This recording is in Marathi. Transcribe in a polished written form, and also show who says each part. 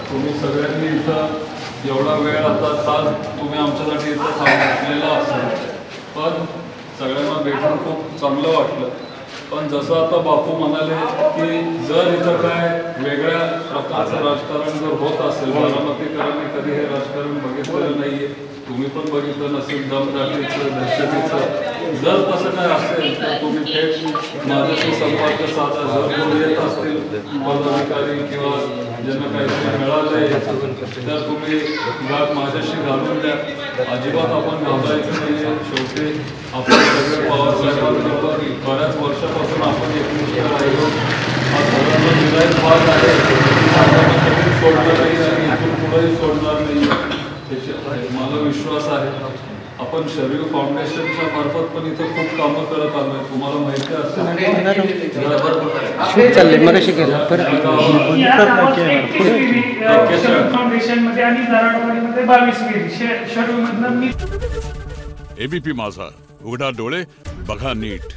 Speaker 1: तुम्ही सगळ्यांनी इथं एवढा वेळ आता तास तुम्ही आमच्यासाठी इथं थांबलेला असेल, पण सगळ्यांना भेटून खूप चांगलं वाटलं. पण जसं आता बापू म्हणाले की जर इथं काय वेगळ्या प्रकारचं राजकारण जर होत असेल, बारामतीकरांनी कधी हे राजकारण बघितलेलं नाही आहे, तुम्ही पण बघितलं नसेल, दमदाटीचं दहशतीचं. जर तसं काय असेल तर तुम्ही थेट माझ्याशी संपर्क साधा. जर कोणी येत असतील पदाधिकारी किंवा ज्यांना काहीतरी मिळालं आहे तर तुम्ही गाठ माझ्याशी घालून द्या. अजिबात आपण घाबरायचं नाही आहे. शेवटी आपण सगळे पवारसाहेबांबरोबर बऱ्याच वर्षापासून आपण एकमेकांना राहिलो. हा सगळ्यांना विधायक भाग आहे. आपण कधीच सोडणार नाही आणि इथून पुढेही सोडणार नाही त्याची मला विश्वास आहे. आपण शरीर फाउंडेशनच्या मार्फत पण इथं खूप कामं करत आलोय. तुम्हाला माहिती असेल
Speaker 2: एबीपी माझा, उघडा डोळे बघा नीट.